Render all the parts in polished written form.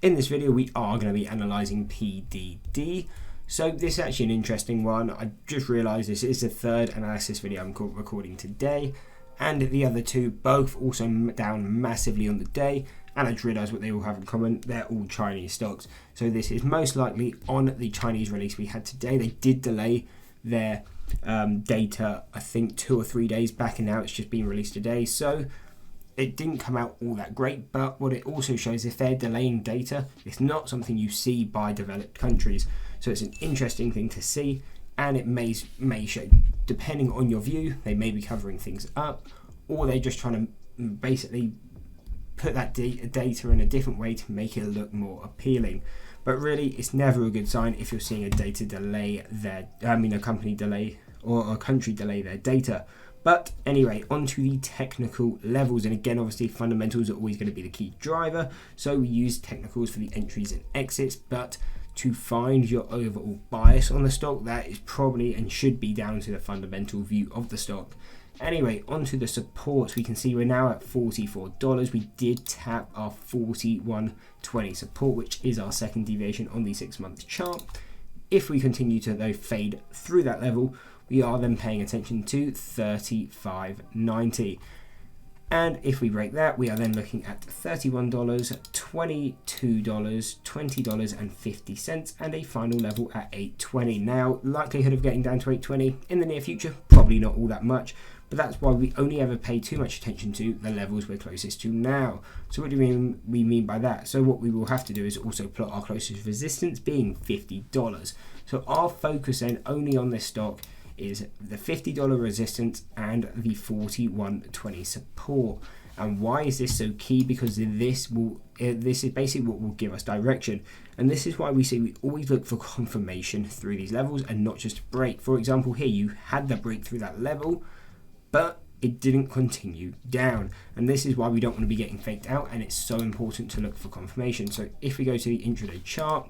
In this video we are going to be analysing PDD. So this is actually an interesting one. I just realised this is the third analysis video I'm recording today, and the other two both also down massively on the day, and I just realised what they all have in common. They're all Chinese stocks. So this is most likely on the Chinese release we had today. They did delay their data, I think 2 or 3 days back, and now it's just been released today. So it didn't come out all that great, but what it also shows, if they're delaying data, it's not something you see by developed countries. So it's an interesting thing to see, and it may show, depending on your view, they may be covering things up, or they're just trying to basically put that data in a different way to make it look more appealing. But really, it's never a good sign if you're seeing a data delay a company delay or a country delay their data. But anyway, onto the technical levels, and again, obviously fundamentals are always going to be the key driver, so we use technicals for the entries and exits. But to find your overall bias on the stock, that is probably and should be down to the fundamental view of the stock. Anyway, onto the supports, we can see we're now at $44. We did tap our 41.20 support, which is our second deviation on the 6-month chart. If we continue to though fade through that level, we are then paying attention to 35.90. And if we break that, we are then looking at $31, $22, $20.50, and a final level at $8.20. Now, likelihood of getting down to $8.20 in the near future, probably not all that much, but that's why we only ever pay too much attention to the levels we're closest to now. So what do we mean by that? So what we will have to do is also plot our closest resistance, being $50. So our focus then only on this stock is the $50 resistance and the 41.20 support. And why is this so key? Because this is basically what will give us direction, and this is why we say we always look for confirmation through these levels and not just a break. For example, here you had the break through that level, but it didn't continue down, and this is why we don't want to be getting faked out, and it's so important to look for confirmation. So if we go to the intraday chart,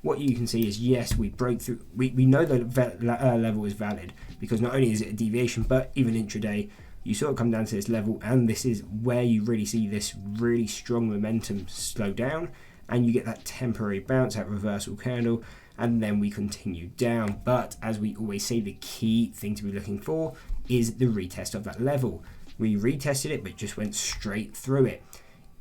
what you can see is, yes, we broke through. We know that level is valid, because not only is it a deviation, but even intraday, you saw it come down to this level, and this is where you really see this really strong momentum slow down, and you get that temporary bounce, that reversal candle, and then we continue down. But as we always say, the key thing to be looking for is the retest of that level. We retested it, but just went straight through it.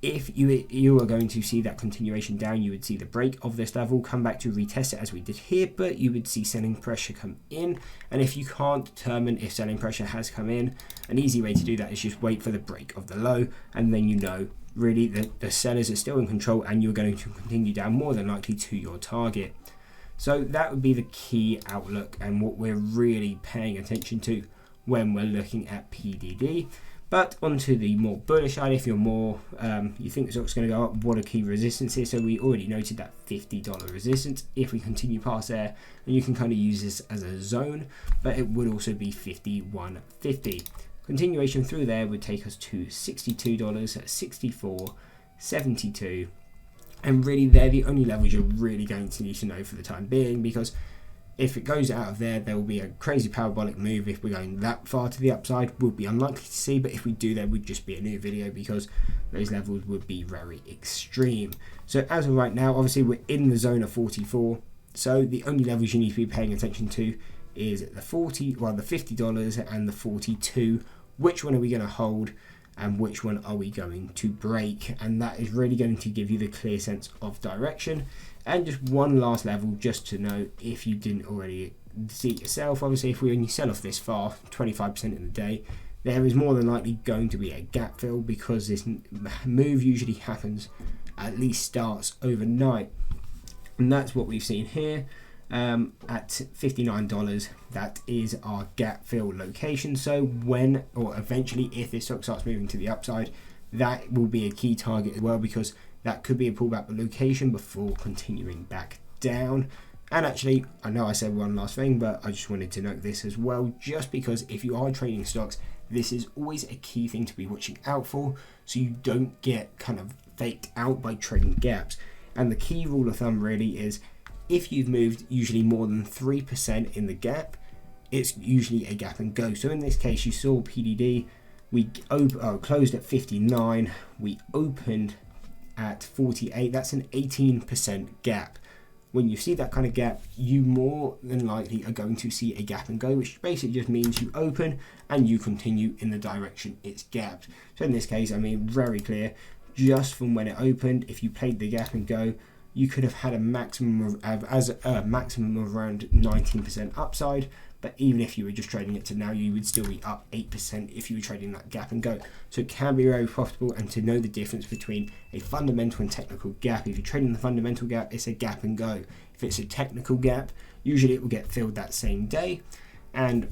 If you are going to see that continuation down, you would see the break of this level, come back to retest it as we did here, but you would see selling pressure come in. And if you can't determine if selling pressure has come in, an easy way to do that is just wait for the break of the low, and then you know really that the sellers are still in control and you're going to continue down more than likely to your target. So that would be the key outlook and what we're really paying attention to when we're looking at PDD. But onto the more bullish side, if you're more, you think the stock's going to go up, what are key resistances? So we already noted that $50 resistance. If we continue past there, and you can kind of use this as a zone, but it would also be $51.50. Continuation through there would take us to $62, $64, $72, and really they're the only levels you're really going to need to know for the time being, because if it goes out of there, there will be a crazy parabolic move. If we're going that far to the upside, would be unlikely to see, but if we do, there would just be a new video because those levels would be very extreme. So as of right now, obviously we're in the zone of 44, so the only levels you need to be paying attention to is the $50 and the 42. Which one are we going to hold and which one are we going to break? And that is really going to give you the clear sense of direction. And just one last level, just to know if you didn't already see it yourself. Obviously, if we only sell off this far, 25% in the day, there is more than likely going to be a gap fill, because this move usually happens, at least starts overnight. And that's what we've seen here at $59. That is our gap fill location. So when, or eventually, if this stock starts moving to the upside, that will be a key target as well, because that could be a pullback location before continuing back down. And actually, I know I said one last thing, but I just wanted to note this as well, just because if you are trading stocks, this is always a key thing to be watching out for, so you don't get kind of faked out by trading gaps. And the key rule of thumb really is, if you've moved usually more than 3% in the gap, it's usually a gap and go. So in this case, you saw PDD, we closed at 59, we opened at 48. That's an 18% gap. When you see that kind of gap, you more than likely are going to see a gap and go, which basically just means you open and you continue in the direction it's gapped. So in this case, I mean, very clear, just from when it opened, if you played the gap and go, you could have had a maximum of around 19% upside. But even if you were just trading it to now, you would still be up 8% if you were trading that gap and go. So it can be very profitable, and to know the difference between a fundamental and technical gap. If you're trading the fundamental gap, it's a gap and go. If it's a technical gap, usually it will get filled that same day, and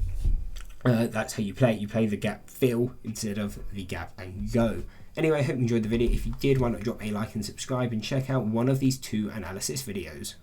that's how you play it. You play the gap fill instead of the gap and go. Anyway, I hope you enjoyed the video. If you did, why not drop a like and subscribe and check out one of these 2 analysis videos.